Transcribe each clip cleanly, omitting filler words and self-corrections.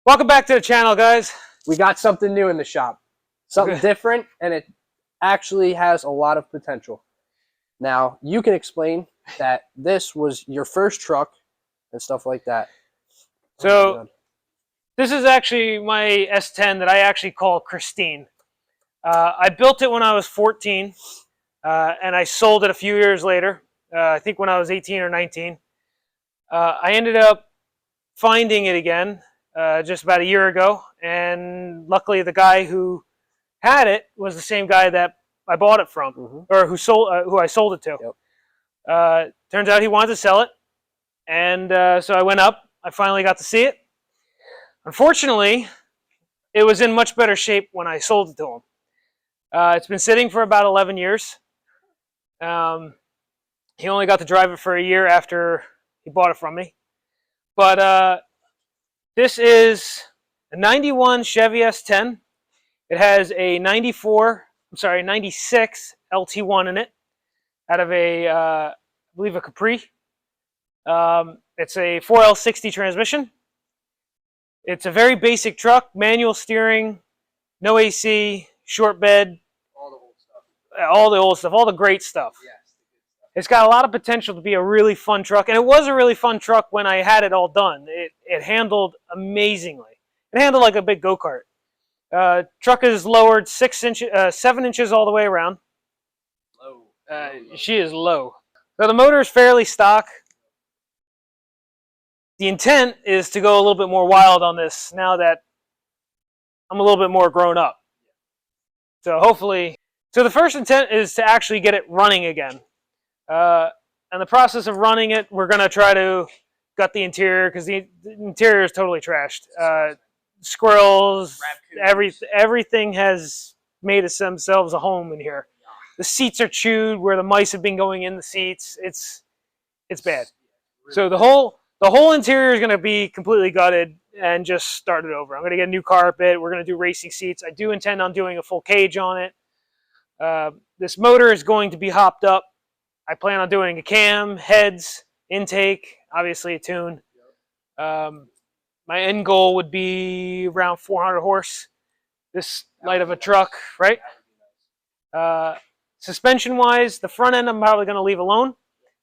Welcome back to the channel, guys. We got something new in the shop. Something different, and it actually has a lot of potential. Now, you can explain that this was your first truck and stuff like that. So, this is actually my S10 that I actually call Christine. I built it when I was 14, and I sold it a few years later, I think when I was 18 or 19. I ended up finding it again just about a year ago, and luckily the guy who had it was the same guy that I bought it from, or who I sold it to. Yep. Turns out he wanted to sell it, and so I went up. I finally got to see it. Unfortunately, it was in much better shape when I sold it to him. It's been sitting for about 11 years. He only got to drive it for a year after he bought it from me. But this is a 91 Chevy S10. It has a 96 LT1 in it, out of a, I believe a Capri. It's a 4L60 transmission. It's a very basic truck, manual steering, no AC, short bed. All the old stuff. All the old stuff, all the great stuff. Yes. It's got a lot of potential to be a really fun truck, and it was a really fun truck when I had it all done. It handled amazingly. It handled like a big go-kart. Truck is lowered 7 inches all the way around. Low. She is low. So the motor is fairly stock. The intent is to go a little bit more wild on this now that I'm a little bit more grown up. So hopefully, the first intent is to actually get it running again. And the process of running it, we're going to try to gut the interior, because the interior is totally trashed. Squirrels, everything has made themselves a home in here. The seats are chewed where the mice have been going in the seats. It's bad. So the whole interior is going to be completely gutted and just started over. I'm going to get a new carpet. We're going to do racing seats. I do intend on doing a full cage on it. This motor is going to be hopped up. I plan on doing a cam, heads, intake, obviously a tune. My end goal would be around 400 horse. This light of a truck, right? Suspension-wise, the front end I'm probably going to leave alone.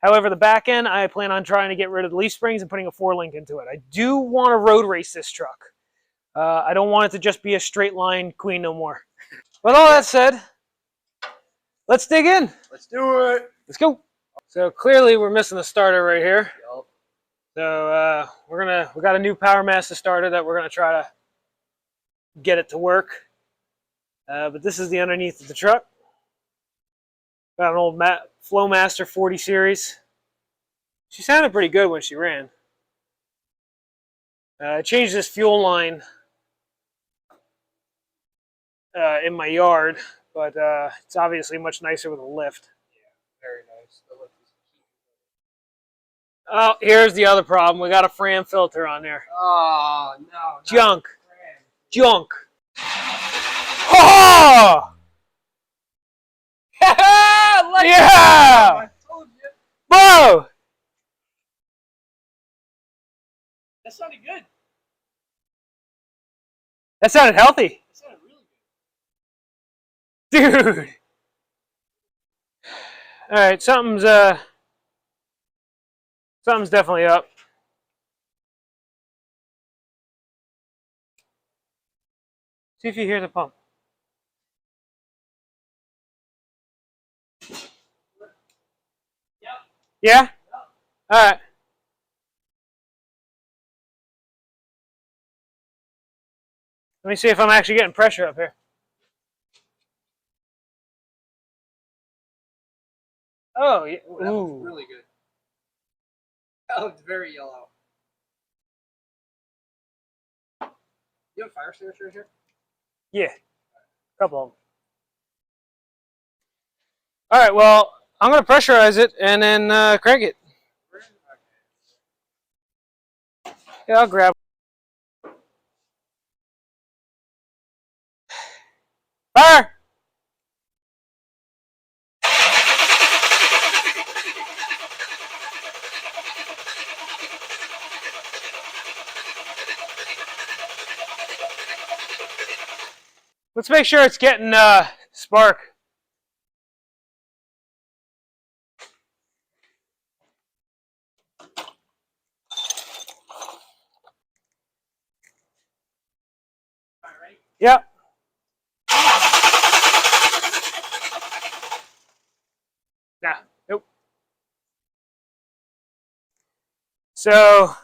However, the back end, I plan on trying to get rid of the leaf springs and putting a 4-link into it. I do want to road race this truck. I don't want it to just be a straight line queen no more. With all that said, let's dig in. Let's do it. Let's go. So clearly we're missing the starter right here. Yep. So we got a new Power Master starter that we're gonna try to get it to work. But this is the underneath of the truck. Got an old Flowmaster 40 series. She sounded pretty good when she ran. I changed this fuel line in my yard, but it's obviously much nicer with a lift. Yeah, very nice. The lift is cute. Oh, here's the other problem. We got a Fram filter on there. Oh, no. Junk. Junk. Oh! Yeah! I told you. Whoa! That sounded good. That sounded healthy. That sounded really good. Dude. Alright, something's definitely up. See if you hear the pump. Yep. Yeah? Alright. Let me see if I'm actually getting pressure up here. Oh, yeah. Ooh, that looks really good. That looks very yellow. You have a fire extinguisher here? Yeah. A couple of them. Alright, well, I'm going to pressurize it and then crank it. Yeah, I'll grab. Fire! Let's make sure it's getting spark. Yep. Nah, nope. So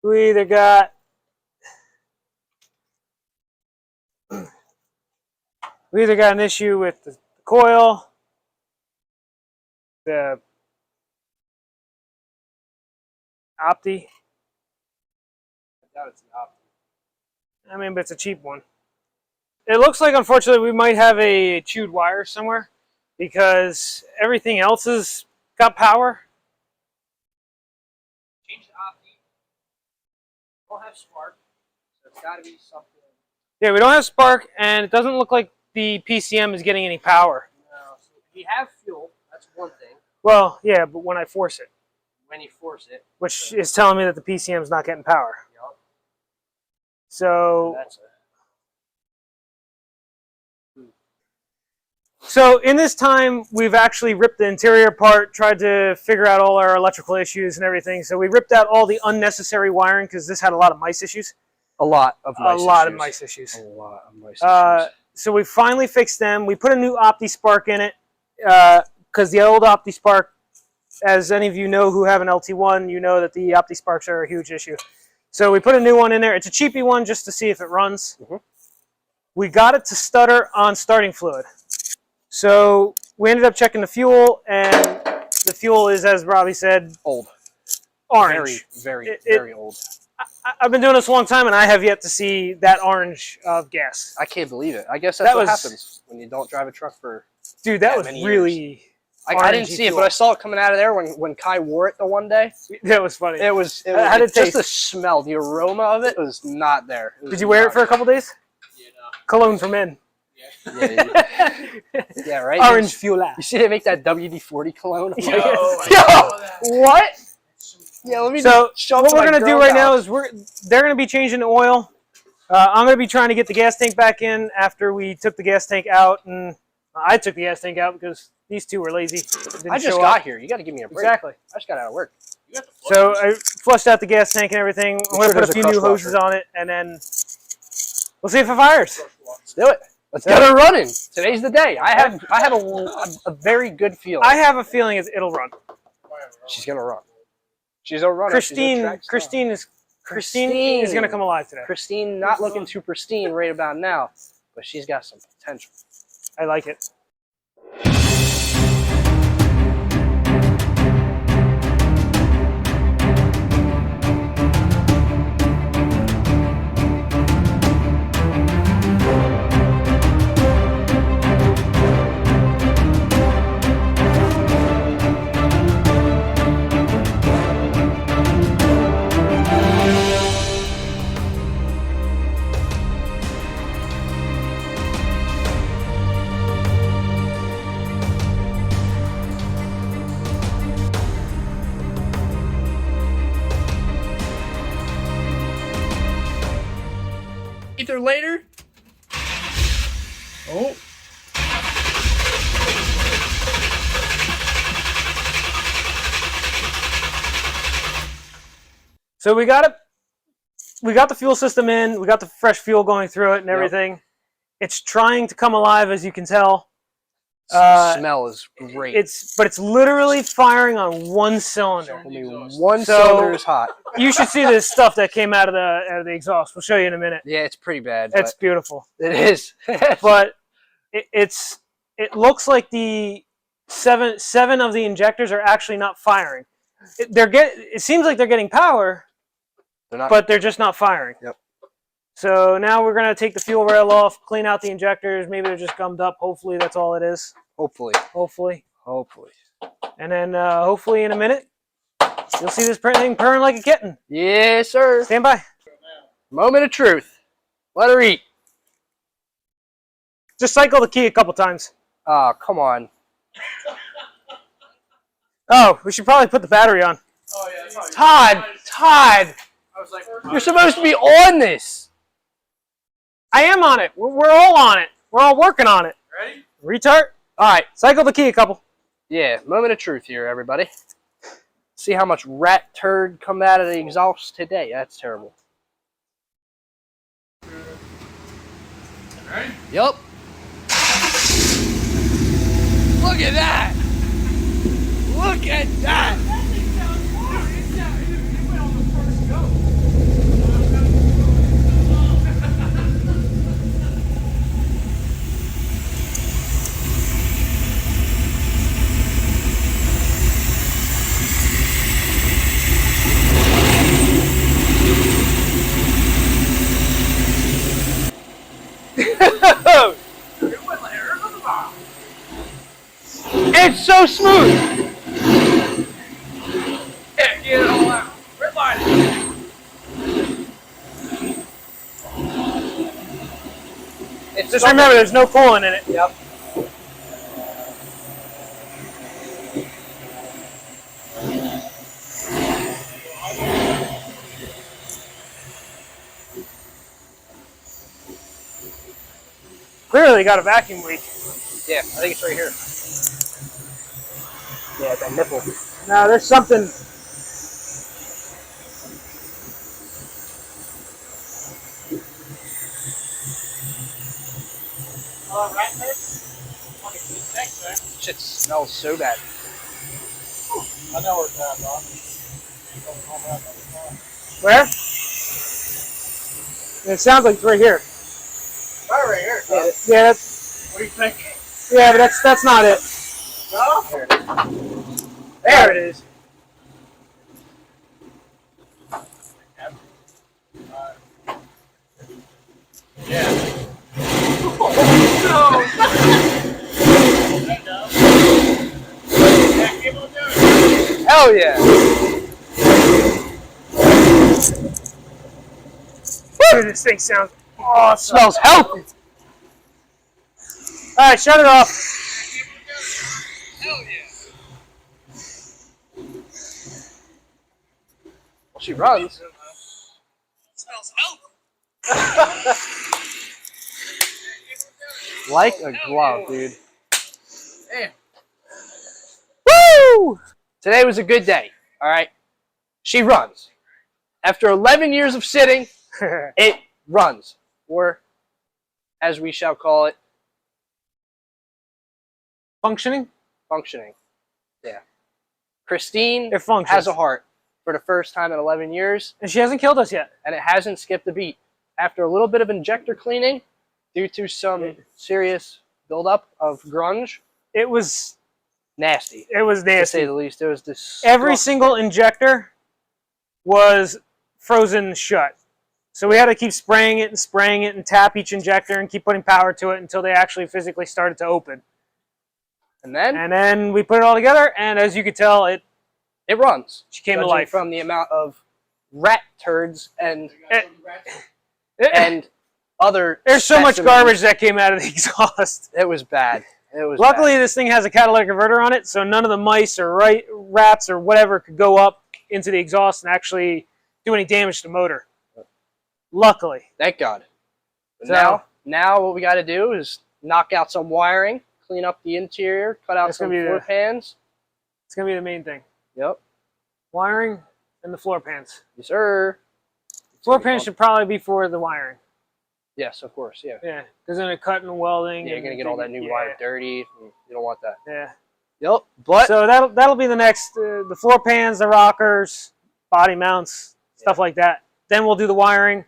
we either got an issue with the coil, the Opti. I doubt it's the Opti. I mean, but it's a cheap one. It looks like, unfortunately, we might have a chewed wire somewhere because everything else has got power. Change the Opti. Don't have spark, so it's got to be something. Yeah, we don't have spark, and it doesn't look like the PCM is getting any power. No, so we have fuel. That's one thing. Well, yeah, but when I force it. When you force it. Which is telling me that the PCM is not getting power. Yep. So, That's it. So in this time, we've actually ripped the interior apart, tried to figure out all our electrical issues and everything. So we ripped out all the unnecessary wiring because this had a lot of mice issues. A lot of mice issues. A lot of mice issues. A lot of mice issues. So we finally fixed them. We put a new Opti Spark in it because the old Opti Spark, as any of you know who have an LT1, you know that the Opti Sparks are a huge issue. So we put a new one in there. It's a cheapy one just to see if it runs. Mm-hmm. We got it to stutter on starting fluid. So we ended up checking the fuel, and the fuel is, as Robbie said, old. Orange. Very old. I've been doing this a long time, and I have yet to see that orange of gas. I can't believe it. I guess that's what happens when you don't drive a truck for Dude, that was really... years. I didn't see it, but I saw it coming out of there when Kai wore it the one day. That was funny. It was just the smell, the aroma of it was not there. Did you wear it for a couple days? Yeah, no. Cologne for men. Yeah, right? Orange fuel. You see they make that WD-40 cologne? What? Yeah, let me so show what we're going to do right now is they're going to be changing the oil. I'm going to be trying to get the gas tank back in after we took the gas tank out. And I took the gas tank out because these two were lazy. I just got here. You got to give me a break. Exactly. I just got out of work. So I flushed out the gas tank and everything. I'm going to put a few new hoses on it, and then we'll see if it fires. Let's do it. Let's get her running. Today's the day. I have a very good feeling. I have a feeling it'll run. She's gonna run. She's a runner. Christine is gonna come alive today. Christine not looking too pristine right about now, but she's got some potential. I like it. Either later. Oh. So we got it. We got the fuel system in. We got the fresh fuel going through it and everything. Yep. It's trying to come alive, as you can tell. The smell is great. But it's literally firing on one cylinder. Only one cylinder is hot. You should see this stuff that came out of the exhaust. We'll show you in a minute. Yeah, it's pretty bad. It's beautiful. It is. But it looks like the seven of the injectors are actually not firing. It seems like they're getting power, but they're just not firing. Yep. So now we're gonna take the fuel rail off, clean out the injectors. Maybe they're just gummed up. Hopefully that's all it is. Hopefully. And then hopefully in a minute, you'll see this thing purring like a kitten. Yes, sir. Stand by. Moment of truth. Let her eat. Just cycle the key a couple times. Oh, come on. Oh, we should probably put the battery on. Oh, yeah. Todd! You're supposed to be on this. I am on it. We're all on it. We're all working on it. Ready? Retard. All right, cycle the key a couple. Yeah, moment of truth here, everybody. See how much rat turd come out of the exhaust today. That's terrible. Ready? Yup. Look at that. Look at that. It's so smooth. Yeah, get it all out. Red line. Just remember, there's no coolant in it. Yep. Clearly got a vacuum leak. Yeah, I think it's right here. Yeah, that nipple. No, there's something. Shit smells so bad. I know where it's at, Bob. Where? It sounds like it's right here. Right here. Yeah, that's, What do you think? yeah, but that's not it. No? There it is. Yeah. Hell yeah. Dude, this thing sounds awesome. It smells healthy. All right, shut it off. Hell yeah. Well, she runs. Smells healthy. Like a glove, dude. Damn. Woo! Today was a good day, all right? She runs. After 11 years of sitting, it runs. Or, as we shall call it, Functioning? functioning. Yeah. Christine It functions. has a heart for the first time in 11 years, And she hasn't killed us yet. and it hasn't skipped a beat. After a little bit of injector cleaning, due to some serious buildup of grunge, It was nasty. nasty. To say the least, it was this. Every single injector was frozen shut. So we had to keep spraying it and tap each injector and keep putting power to it until they actually physically started to open. And then And then we put it all together, and as you could tell, it runs. she came to Judging life. from the amount of rat turds and And other. there's so much specimens. garbage that came out of the exhaust. It was bad. It was. Luckily, bad. this thing has a catalytic converter on it, so none of the mice or rats or whatever could go up into the exhaust and actually do any damage to the motor. Luckily. Thank God. But So- now what we got to do is knock out some wiring, clean up the interior, cut out That's some gonna be floor the- pans. It's going to be the main thing. Yep. Wiring and the floor pans. Yes, sir. Floor pans should probably be for the wiring. Yes, of course. Yeah. Yeah, because then it cutting and welding. Yeah, you're and gonna get all that new wire dirty. You don't want that. Yeah. Yep. But So that'll be the next, the floor pans, the rockers, body mounts, stuff like that. Then we'll do the wiring.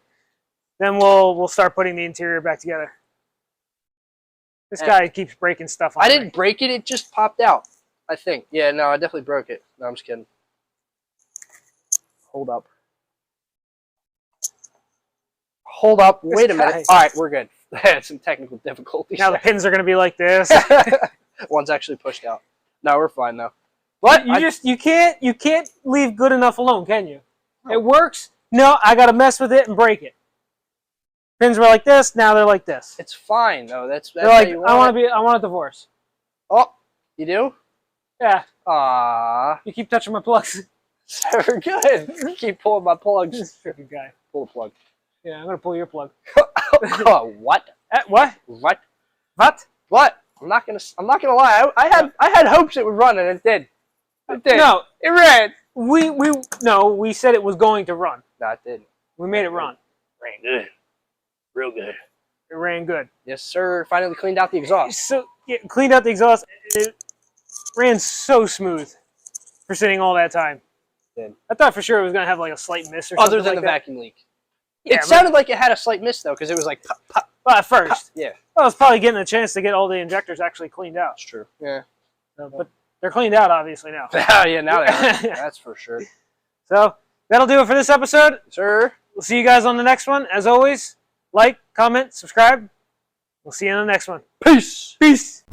Then we'll start putting the interior back together. This And guy keeps breaking stuff on I me. didn't break it. It just popped out. I think. Yeah. No, I definitely broke it. No, I'm just kidding. Hold up. Hold up. Wait a minute. guy. All right, we're good. I had some technical difficulties. Now the pins are going to be like this. One's actually pushed out. No, we're fine though. But you can't leave good enough alone, can you? It works. No, I got to mess with it and break it. Pins were like this. Now they're like this. it's fine though. That's They're how like, you I want it. I want a divorce. Oh, you do? Yeah. Ah, You keep touching my plugs. Very good. Keep pulling my plugs. This freaking guy. Pull the plug. Yeah, I'm gonna pull your plug. Oh, what? What? What? What? What? I'm not gonna lie. I had hopes it would run, and it did. It did. No, It ran. we said it was going to run. No, it didn't. We made it run. Ran good. Real good. It ran good. Yes, sir. Finally cleaned out the exhaust. So yeah, cleaned out the exhaust. It ran so smooth for sitting all that time. Did. I thought for sure it was gonna have like a slight miss or something Other than like the that. vacuum leak. Yeah, It sounded like it had a slight miss, though, because it was like pop, pop, well, at first, pop. Yeah, I was probably getting a chance to get all the injectors actually cleaned out. that's true. Yeah. But they're cleaned out obviously now. Yeah, now they are. That's for sure. So that'll do it for this episode. Sir. We'll see you guys on the next one. As always, like, comment, subscribe. We'll see you on the next one. Peace. Peace.